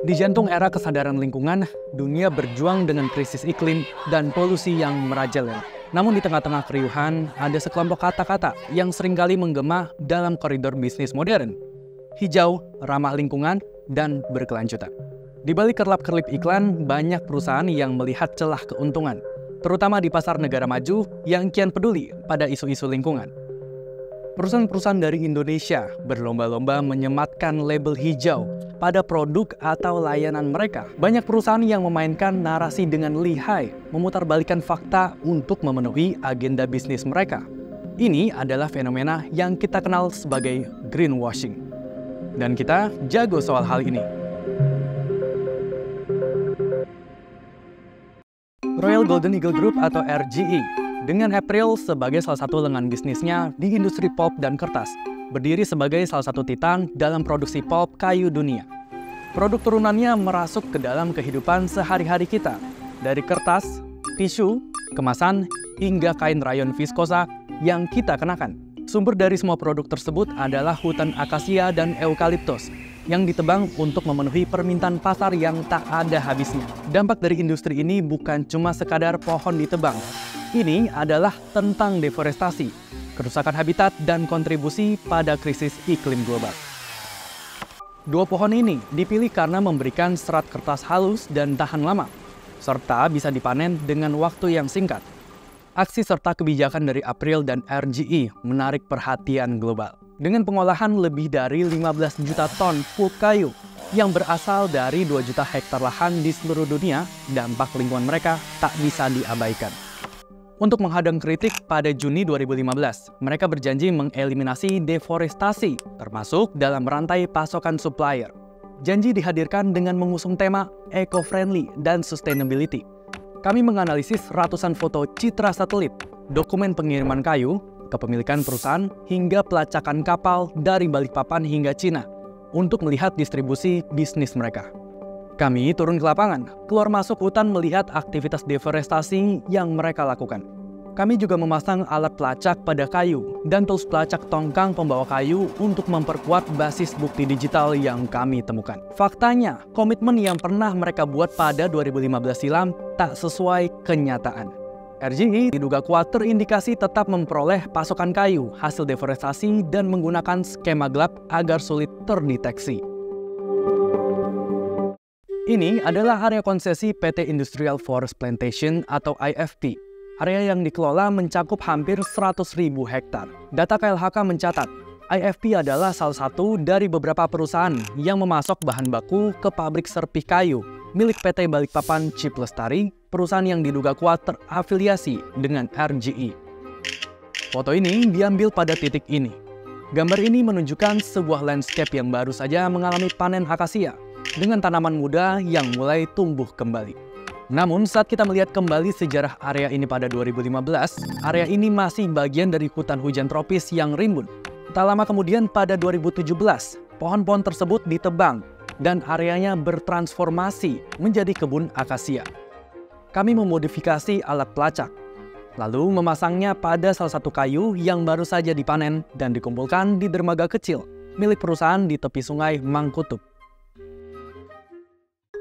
Di jantung era kesadaran lingkungan, dunia berjuang dengan krisis iklim dan polusi yang merajalela. Namun di tengah-tengah keriuhan, ada sekelompok kata-kata yang seringkali menggema dalam koridor bisnis modern. Hijau, ramah lingkungan, dan berkelanjutan. Di balik kerlap-kerlip iklan, banyak perusahaan yang melihat celah keuntungan, terutama di pasar negara maju yang kian peduli pada isu-isu lingkungan. Perusahaan-perusahaan dari Indonesia berlomba-lomba menyematkan label hijau pada produk atau layanan mereka. Banyak perusahaan yang memainkan narasi dengan lihai, memutarbalikkan fakta untuk memenuhi agenda bisnis mereka. Ini adalah fenomena yang kita kenal sebagai greenwashing. Dan kita jago soal hal ini. Royal Golden Eagle Group atau RGE, dengan April sebagai salah satu lengan bisnisnya di industri pulp dan kertas, berdiri sebagai salah satu titan dalam produksi pulp kayu dunia. Produk turunannya merasuk ke dalam kehidupan sehari-hari kita, dari kertas, tisu, kemasan, hingga kain rayon viskosa yang kita kenakan. Sumber dari semua produk tersebut adalah hutan akasia dan eukaliptus yang ditebang untuk memenuhi permintaan pasar yang tak ada habisnya. Dampak dari industri ini bukan cuma sekadar pohon ditebang. Ini adalah tentang deforestasi, kerusakan habitat, dan kontribusi pada krisis iklim global. Dua pohon ini dipilih karena memberikan serat kertas halus dan tahan lama, serta bisa dipanen dengan waktu yang singkat. Aksi serta kebijakan dari April dan RGE menarik perhatian global. Dengan pengolahan lebih dari 15 juta ton pulp kayu yang berasal dari 2 juta hektar lahan di seluruh dunia, dampak lingkungan mereka tak bisa diabaikan. Untuk menghadang kritik pada Juni 2015, mereka berjanji mengeliminasi deforestasi, termasuk dalam rantai pasokan supplier. Janji dihadirkan dengan mengusung tema eco-friendly dan sustainability. Kami menganalisis ratusan foto citra satelit, dokumen pengiriman kayu, kepemilikan perusahaan, hingga pelacakan kapal dari Balikpapan hingga Cina untuk melihat distribusi bisnis mereka. Kami turun ke lapangan, keluar masuk hutan melihat aktivitas deforestasi yang mereka lakukan. Kami juga memasang alat pelacak pada kayu dan tools pelacak tongkang pembawa kayu untuk memperkuat basis bukti digital yang kami temukan. Faktanya, komitmen yang pernah mereka buat pada 2015 silam tak sesuai kenyataan. RGE diduga kuat terindikasi tetap memperoleh pasokan kayu hasil deforestasi dan menggunakan skema gelap agar sulit terdeteksi. Ini adalah area konsesi PT Industrial Forest Plantation atau IFP. Area yang dikelola mencakup hampir 100.000 hektar. Data KLHK mencatat, IFP adalah salah satu dari beberapa perusahaan yang memasok bahan baku ke pabrik serpih kayu milik PT Balikpapan Chip Lestari, perusahaan yang diduga kuat terafiliasi dengan RGE. Foto ini diambil pada titik ini. Gambar ini menunjukkan sebuah landscape yang baru saja mengalami panen akasia dengan tanaman muda yang mulai tumbuh kembali. Namun saat kita melihat kembali sejarah area ini pada 2015, area ini masih bagian dari hutan hujan tropis yang rimbun. Tak lama kemudian pada 2017, pohon-pohon tersebut ditebang dan areanya bertransformasi menjadi kebun akasia. Kami memodifikasi alat pelacak, lalu memasangnya pada salah satu kayu yang baru saja dipanen dan dikumpulkan di dermaga kecil milik perusahaan di tepi sungai Mangkutup.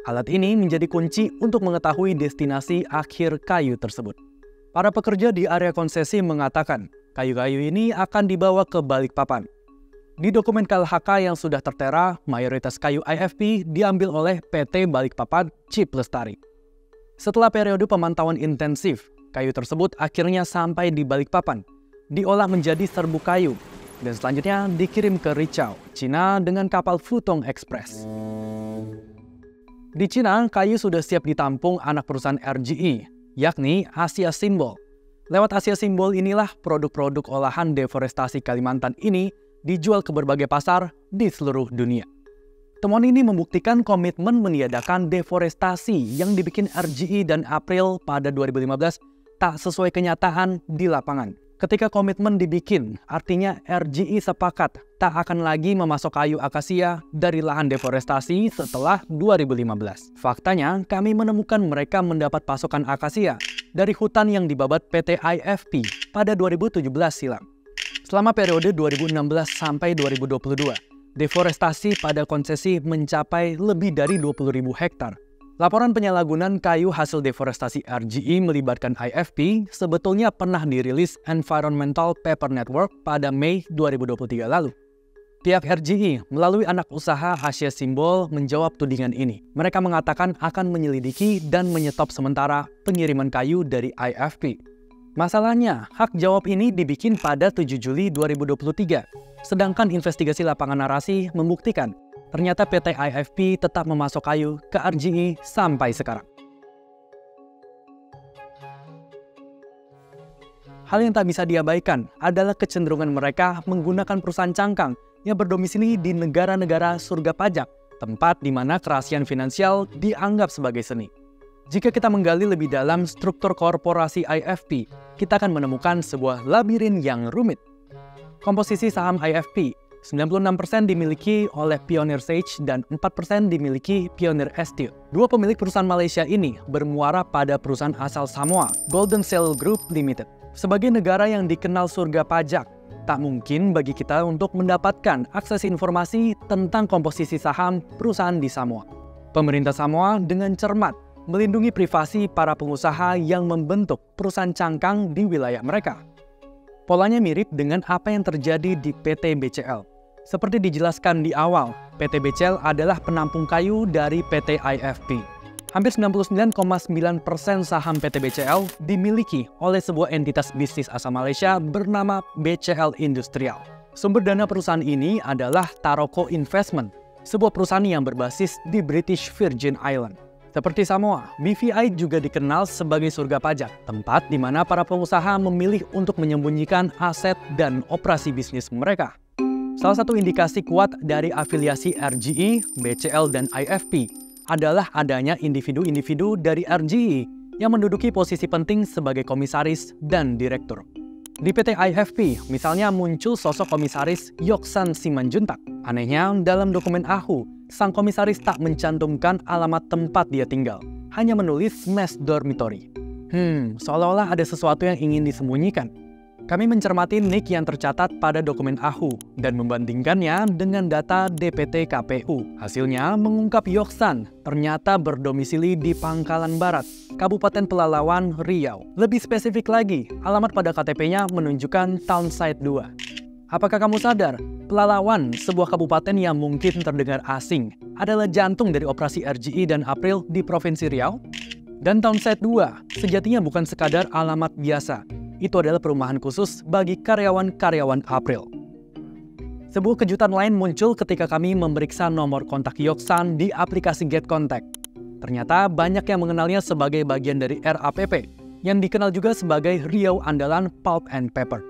Alat ini menjadi kunci untuk mengetahui destinasi akhir kayu tersebut. Para pekerja di area konsesi mengatakan, kayu-kayu ini akan dibawa ke Balikpapan. Di dokumen KLHK yang sudah tertera, mayoritas kayu IFP diambil oleh PT Balikpapan Chip Lestari. Setelah periode pemantauan intensif, kayu tersebut akhirnya sampai di Balikpapan, diolah menjadi serbuk kayu, dan selanjutnya dikirim ke Richau, Cina dengan kapal Futong Express. Di Cina, kayu sudah siap ditampung anak perusahaan RGE, yakni Asia Simbol. Lewat Asia Simbol inilah produk-produk olahan deforestasi Kalimantan ini dijual ke berbagai pasar di seluruh dunia. Temuan ini membuktikan komitmen meniadakan deforestasi yang dibikin RGE dan April pada 2015 tak sesuai kenyataan di lapangan. Ketika komitmen dibikin, artinya RGE sepakat tak akan lagi memasok kayu akasia dari lahan deforestasi setelah 2015. Faktanya, kami menemukan mereka mendapat pasokan akasia dari hutan yang dibabat PT IFP pada 2017 silam. Selama periode 2016 sampai 2022, Deforestasi pada konsesi mencapai lebih dari 20.000 hektar. Laporan penyalahgunaan kayu hasil deforestasi RGE melibatkan IFP sebetulnya pernah dirilis Environmental Paper Network pada Mei 2023 lalu. Pihak RGE melalui anak usaha Asia Simbol menjawab tudingan ini. Mereka mengatakan akan menyelidiki dan menyetop sementara pengiriman kayu dari IFP. Masalahnya, hak jawab ini dibikin pada 7 Juli 2023. Sedangkan investigasi lapangan narasi membuktikan ternyata PT IFP tetap memasok kayu ke RGE sampai sekarang. Hal yang tak bisa diabaikan adalah kecenderungan mereka menggunakan perusahaan cangkang yang berdomisili di negara-negara surga pajak, tempat di mana kerahasiaan finansial dianggap sebagai seni. Jika kita menggali lebih dalam struktur korporasi IFP, kita akan menemukan sebuah labirin yang rumit. Komposisi saham IFP, 96% dimiliki oleh Pioneer Sage dan 4% dimiliki Pioneer Steel. Dua pemilik perusahaan Malaysia ini bermuara pada perusahaan asal Samoa, Golden Sail Group Limited. Sebagai negara yang dikenal surga pajak, tak mungkin bagi kita untuk mendapatkan akses informasi tentang komposisi saham perusahaan di Samoa. Pemerintah Samoa dengan cermat melindungi privasi para pengusaha yang membentuk perusahaan cangkang di wilayah mereka. Polanya mirip dengan apa yang terjadi di PT BCL. Seperti dijelaskan di awal, PT BCL adalah penampung kayu dari PT IFP. Hampir 99,9% saham PT BCL dimiliki oleh sebuah entitas bisnis asal Malaysia bernama BCL Industrial. Sumber dana perusahaan ini adalah Taroko Investment, sebuah perusahaan yang berbasis di British Virgin Island. Seperti Samoa, BVI juga dikenal sebagai surga pajak, tempat di mana para pengusaha memilih untuk menyembunyikan aset dan operasi bisnis mereka. Salah satu indikasi kuat dari afiliasi RGE, BCL, dan IFP adalah adanya individu-individu dari RGE yang menduduki posisi penting sebagai komisaris dan direktur. Di PT IFP, misalnya muncul sosok komisaris Yoksan Simanjuntak. Anehnya, dalam dokumen AHU, sang komisaris tak mencantumkan alamat tempat dia tinggal, hanya menulis mes dormitory. Seolah-olah ada sesuatu yang ingin disembunyikan. Kami mencermati nik yang tercatat pada dokumen AHU dan membandingkannya dengan data DPT KPU. Hasilnya mengungkap Yoksan ternyata berdomisili di Pangkalan Barat, Kabupaten Pelalawan, Riau. Lebih spesifik lagi, alamat pada KTP-nya menunjukkan Townside 2. Apakah kamu sadar, Pelalawan, sebuah kabupaten yang mungkin terdengar asing, adalah jantung dari operasi RGE dan April di Provinsi Riau? Dan Townside 2 sejatinya bukan sekadar alamat biasa. Itu adalah perumahan khusus bagi karyawan-karyawan April. Sebuah kejutan lain muncul ketika kami memeriksa nomor kontak Yoksan di aplikasi Get Contact. Ternyata banyak yang mengenalnya sebagai bagian dari RAPP, yang dikenal juga sebagai Riau Andalan Pulp and Paper.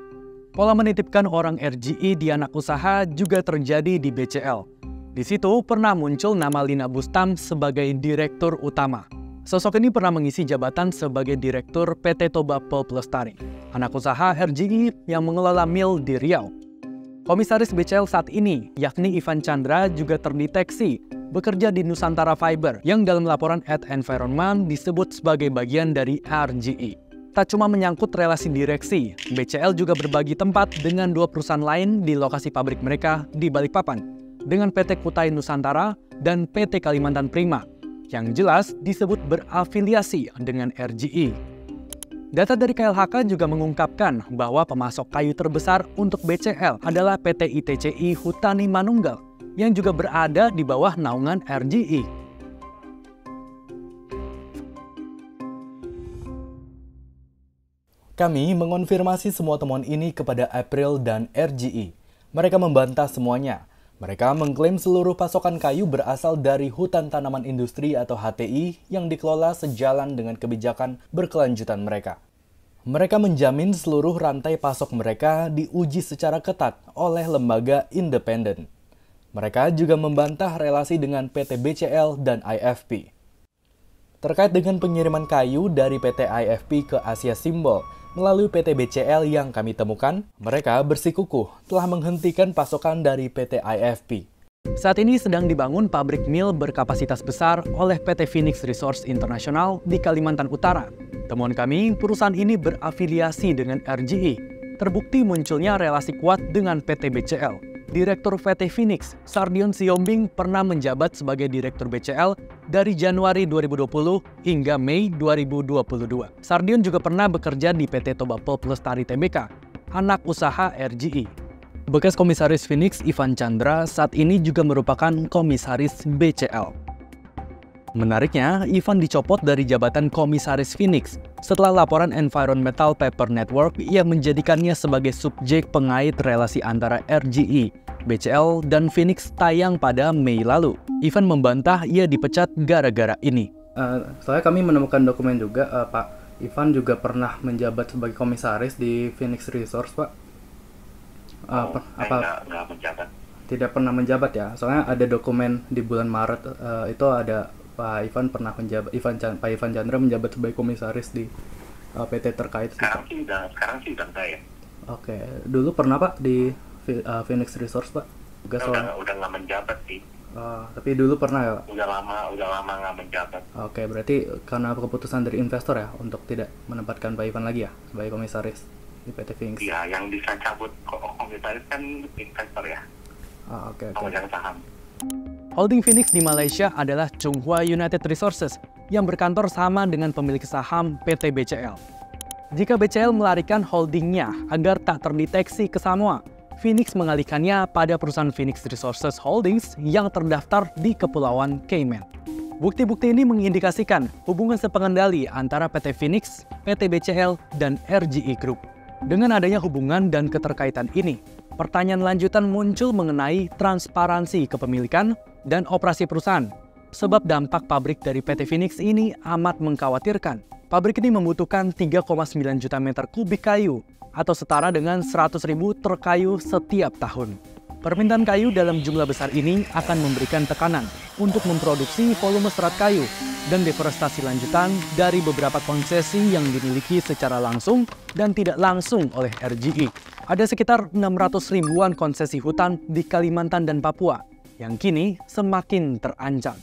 Pola menitipkan orang RGE di anak usaha juga terjadi di BCL. Di situ pernah muncul nama Lina Bustam sebagai direktur utama. Sosok ini pernah mengisi jabatan sebagai direktur PT Toba Pulp Lestari, anak usaha RGE yang mengelola mill di Riau. Komisaris BCL saat ini, yakni Ivan Chandra, juga terdeteksi bekerja di Nusantara Fiber yang dalam laporan @environment disebut sebagai bagian dari RGE. Tak cuma menyangkut relasi direksi, BCL juga berbagi tempat dengan dua perusahaan lain di lokasi pabrik mereka di Balikpapan, dengan PT Kutai Nusantara dan PT Kalimantan Prima, yang jelas disebut berafiliasi dengan RGE. Data dari KLHK juga mengungkapkan bahwa pemasok kayu terbesar untuk BCL adalah PT ITCI Hutani Manunggal, yang juga berada di bawah naungan RGE. Kami mengonfirmasi semua temuan ini kepada April dan RGE. Mereka membantah semuanya. Mereka mengklaim seluruh pasokan kayu berasal dari hutan tanaman industri atau HTI yang dikelola sejalan dengan kebijakan berkelanjutan mereka. Mereka menjamin seluruh rantai pasok mereka diuji secara ketat oleh lembaga independen. Mereka juga membantah relasi dengan PT BCL dan IFP. Terkait dengan pengiriman kayu dari PT IFP ke Asia Simbol melalui PT BCL yang kami temukan, mereka bersikukuh telah menghentikan pasokan dari PT IFP. Saat ini sedang dibangun pabrik mill berkapasitas besar oleh PT Phoenix Resource International di Kalimantan Utara. Temuan kami, perusahaan ini berafiliasi dengan RGE. Terbukti munculnya relasi kuat dengan PT BCL. Direktur PT Phoenix, Sardion Siombing pernah menjabat sebagai Direktur BCL dari Januari 2020 hingga Mei 2022. Sardion juga pernah bekerja di PT Toba Pulp Lestari Tbk, anak usaha RGE. Bekas Komisaris Phoenix Ivan Chandra saat ini juga merupakan Komisaris BCL. Menariknya, Ivan dicopot dari jabatan Komisaris Phoenix setelah laporan Environmental Paper Network yang menjadikannya sebagai subjek pengait relasi antara RGE, BCL, dan Phoenix tayang pada Mei lalu. Ivan membantah ia dipecat gara-gara ini. Soalnya kami menemukan dokumen juga, Pak Ivan juga pernah menjabat sebagai komisaris di Phoenix Resource, Pak. Nggak menjabat. Tidak pernah menjabat ya? Soalnya ada dokumen di bulan Maret, itu ada Pak Ivan pernah menjabat, Pak Ivan Chandra menjabat sebagai komisaris di PT terkait. Sekarang sih udah enggak ya. Oke, dulu pernah Pak di Phoenix Resource, Pak? Udah nggak menjabat sih. Tapi dulu pernah ya, Pak? Udah lama nggak menjabat. Oke, berarti karena keputusan dari investor ya untuk tidak menempatkan Pak Ivan lagi ya sebagai komisaris di PT Phoenix. Iya, yang bisa cabut komisaris kan investor ya. Oke. Pemegang saham. Holding Phoenix di Malaysia adalah Chunghwa United Resources yang berkantor sama dengan pemilik saham PT BCL. Jika BCL melarikan holdingnya agar tak terdeteksi ke Samoa, Phoenix mengalihkannya pada perusahaan Phoenix Resources Holdings yang terdaftar di Kepulauan Cayman. Bukti-bukti ini mengindikasikan hubungan sepengendali antara PT Phoenix, PT BCL, dan RGE Group. Dengan adanya hubungan dan keterkaitan ini, pertanyaan lanjutan muncul mengenai transparansi kepemilikan dan operasi perusahaan. Sebab dampak pabrik dari PT Phoenix ini amat mengkhawatirkan. Pabrik ini membutuhkan 3,9 juta meter kubik kayu atau setara dengan 100.000 truk kayu setiap tahun. Permintaan kayu dalam jumlah besar ini akan memberikan tekanan untuk memproduksi volume serat kayu dan deforestasi lanjutan dari beberapa konsesi yang dimiliki secara langsung dan tidak langsung oleh RGE. Ada sekitar 600 ribuan konsesi hutan di Kalimantan dan Papua yang kini semakin terancam.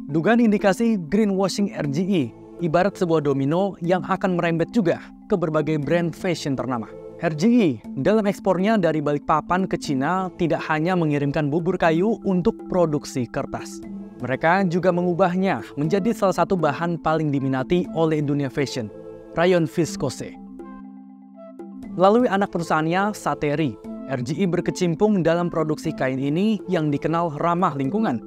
Dugaan indikasi greenwashing RGE ibarat sebuah domino yang akan merembet juga ke berbagai brand fashion ternama. RGE dalam ekspornya dari Balikpapan ke Cina tidak hanya mengirimkan bubur kayu untuk produksi kertas. Mereka juga mengubahnya menjadi salah satu bahan paling diminati oleh dunia fashion, rayon viskose. Melalui anak perusahaannya, Sateri, RGE berkecimpung dalam produksi kain ini yang dikenal ramah lingkungan.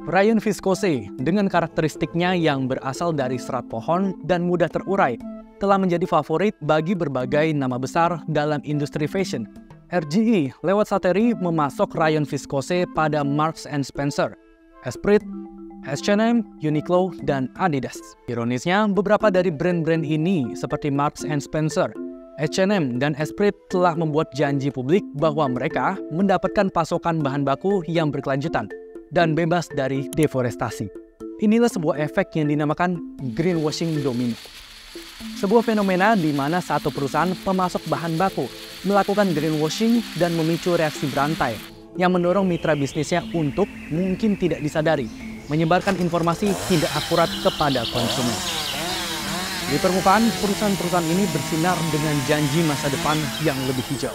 Rayon viskose dengan karakteristiknya yang berasal dari serat pohon dan mudah terurai telah menjadi favorit bagi berbagai nama besar dalam industri fashion. RGE lewat Sateri memasok rayon viskose pada Marks & Spencer, Esprit, H&M, Uniqlo, dan Adidas. Ironisnya, beberapa dari brand-brand ini seperti Marks & Spencer, H&M, dan Esprit telah membuat janji publik bahwa mereka mendapatkan pasokan bahan baku yang berkelanjutan dan bebas dari deforestasi. Inilah sebuah efek yang dinamakan greenwashing domino. Sebuah fenomena di mana satu perusahaan pemasok bahan baku melakukan greenwashing dan memicu reaksi berantai yang mendorong mitra bisnisnya untuk, mungkin tidak disadari, menyebarkan informasi tidak akurat kepada konsumen. Di permukaan, perusahaan-perusahaan ini bersinar dengan janji masa depan yang lebih hijau.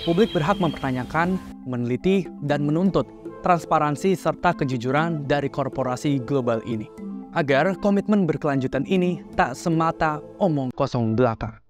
Publik berhak mempertanyakan, meneliti, dan menuntut transparansi serta kejujuran dari korporasi global ini, agar komitmen berkelanjutan ini tak semata omong kosong belaka.